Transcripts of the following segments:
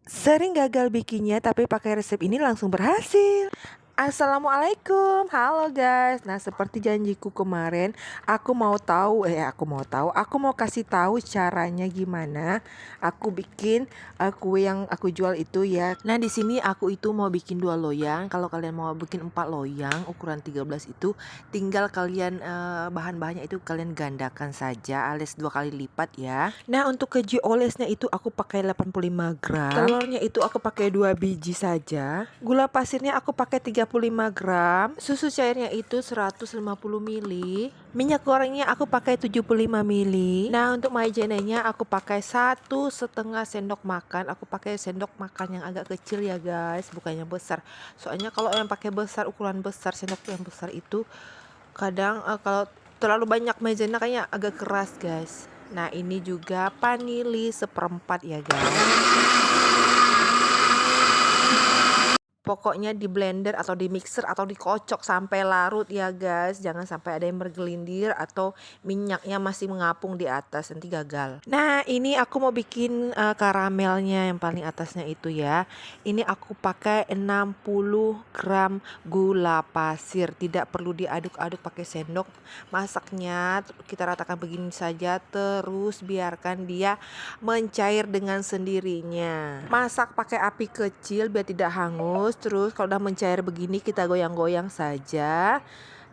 Sering gagal bikinnya tapi pakai resep ini langsung berhasil. Assalamualaikum, halo guys. Nah, seperti janjiku kemarin, aku mau kasih tahu caranya gimana aku bikin kue yang aku jual itu ya. Nah, di sini aku itu mau bikin 2 loyang. Kalau kalian mau bikin 4 loyang ukuran 13 itu, tinggal kalian bahan-bahannya itu kalian gandakan saja alias 2 kali lipat ya. Nah, untuk keju olesnya itu aku pakai 85 gram. Telurnya itu aku pakai 2 biji saja. Gula pasirnya aku pakai 35 gram. Susu cairnya itu 150 ml. Minyak gorengnya aku pakai 75 ml. Nah, untuk maijenanya aku pakai 1,5 sendok makan. Aku pakai sendok makan yang agak kecil ya guys, bukan yang besar. Soalnya kalau yang pakai besar, ukuran besar, sendok yang besar itu kadang kalau terlalu banyak maizena kayaknya agak keras guys. Nah, ini juga vanili 1/4 ya guys. Pokoknya di blender atau di mixer atau dikocok sampai larut ya guys. Jangan sampai ada yang bergelindir atau minyaknya masih mengapung di atas, nanti gagal. Nah, ini aku mau bikin karamelnya yang paling atasnya itu ya. Ini aku pakai 60 gram gula pasir. Tidak perlu diaduk-aduk pakai sendok. Masaknya kita ratakan begini saja, terus biarkan dia mencair dengan sendirinya. Masak pakai api kecil biar tidak hangus. Terus kalau udah mencair begini kita goyang-goyang saja.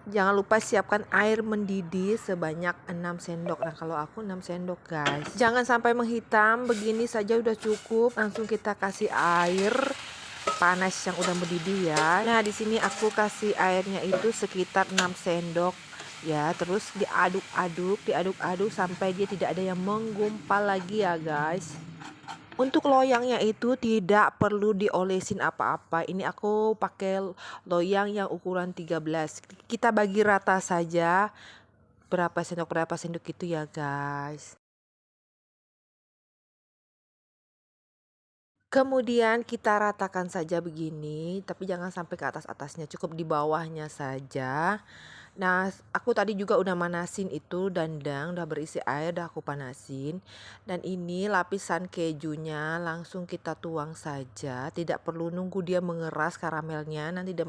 Jangan lupa siapkan air mendidih sebanyak 6 sendok. Nah, kalau aku 6 sendok guys. Jangan sampai menghitam, begini saja udah cukup. Langsung kita kasih air panas yang udah mendidih ya. Nah, di sini aku kasih airnya itu sekitar 6 sendok ya. Terus diaduk-aduk sampai dia tidak ada yang menggumpal lagi ya guys. Untuk loyangnya itu tidak perlu diolesin apa-apa. Ini aku pakai loyang yang ukuran 13. Kita bagi rata saja berapa sendok itu ya guys. Kemudian kita ratakan saja begini, tapi jangan sampai ke atas-atasnya, cukup di bawahnya saja. Nah, aku tadi juga udah manasin itu dandang, udah berisi air, udah aku panasin. Dan ini lapisan kejunya langsung kita tuang saja, tidak perlu nunggu dia mengeras karamelnya, nanti dia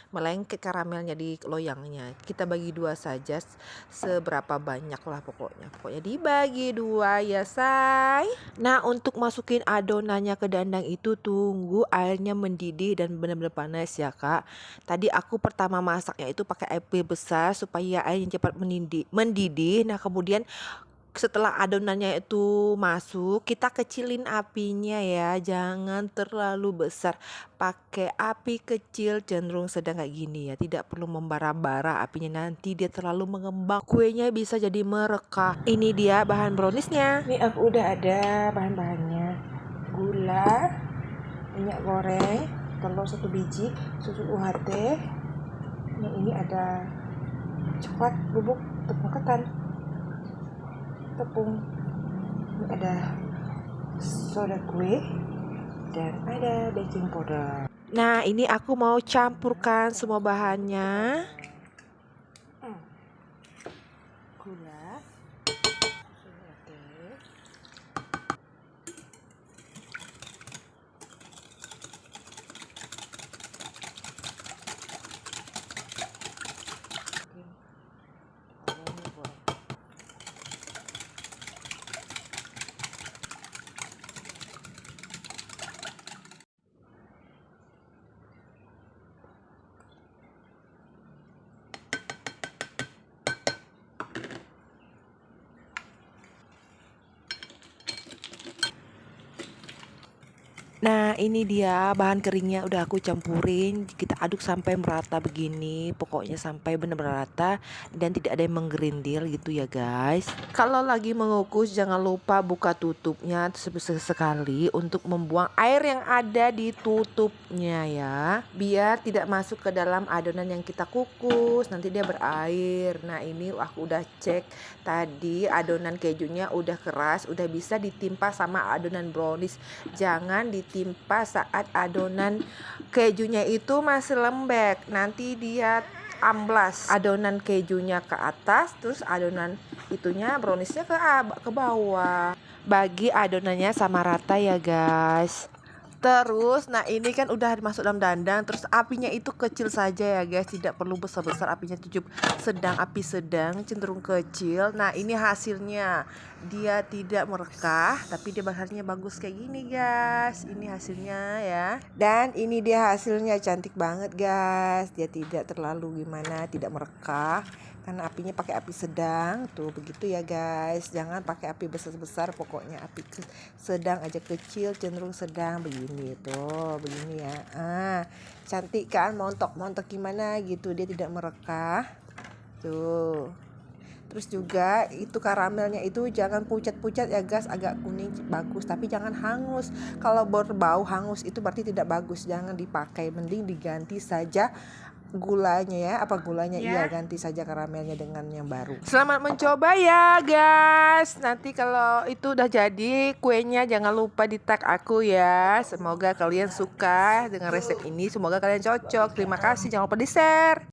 melengket karamelnya di loyangnya. Kita bagi 2 saja, seberapa banyak lah pokoknya. Pokoknya dibagi 2 ya say. Nah, untuk masukin adonannya ke dandang itu tunggu airnya mendidih dan benar-benar panas ya kak. Tadi aku pertama masaknya itu pakai api besar supaya airnya cepat mendidih. Nah, kemudian setelah adonannya itu masuk, kita kecilin apinya ya, jangan terlalu besar. Pakai api kecil cenderung sedang kayak gini ya, tidak perlu membara-bara apinya, nanti dia terlalu mengembang, kuenya bisa jadi merekah. Ini dia bahan browniesnya. Ini aku udah ada bahan-bahannya. Gula, minyak goreng, telur 1 biji, susu UHT. Ini ada coklat bubuk, tepung ketan, tepung, ini ada soda kue, dan ada baking powder. Nah, ini aku mau campurkan semua bahannya. Gula, susu, Nah, ini dia bahan keringnya udah aku campurin. Kita aduk sampai merata begini, pokoknya sampai benar-benar rata dan tidak ada yang menggerindil gitu ya guys. Kalau lagi mengukus jangan lupa buka tutupnya sekali untuk membuang air yang ada di tutupnya ya, biar tidak masuk ke dalam adonan yang kita kukus, nanti dia berair. Nah, ini aku udah cek tadi adonan kejunya udah keras, udah bisa ditimpa sama adonan brownies. Jangan ditimpa saat adonan kejunya itu masih lembek, nanti dia amblas adonan kejunya ke atas, terus adonan itunya browniesnya ke bawah. Bagi adonannya sama rata ya guys. Terus, nah ini kan udah masuk dalam dandang, terus apinya itu kecil saja ya guys, tidak perlu besar-besar, apinya cukup sedang, api sedang, cenderung kecil. Nah ini hasilnya, dia tidak merekah, tapi dia hasilnya bagus kayak gini guys. Ini hasilnya ya. Dan ini dia hasilnya, cantik banget guys. Dia tidak terlalu gimana, tidak merekah. Karena apinya pakai api sedang tuh, begitu ya guys, jangan pakai api besar-besar, pokoknya api sedang aja, kecil cenderung sedang begini tuh, begini ya. Cantik kan, montok gimana gitu, dia tidak merekah tuh. Terus juga itu karamelnya itu jangan pucat-pucat ya guys, agak kuning bagus, tapi jangan hangus. Kalau berbau hangus itu berarti tidak bagus, jangan dipakai, mending diganti saja gulanya ya, gulanya iya, ganti saja karamelnya dengan yang baru. Selamat mencoba ya guys. Nanti kalau itu udah jadi kuenya, jangan lupa di tag aku ya. Semoga kalian suka dengan resep ini, semoga kalian cocok. Terima kasih, jangan lupa di share.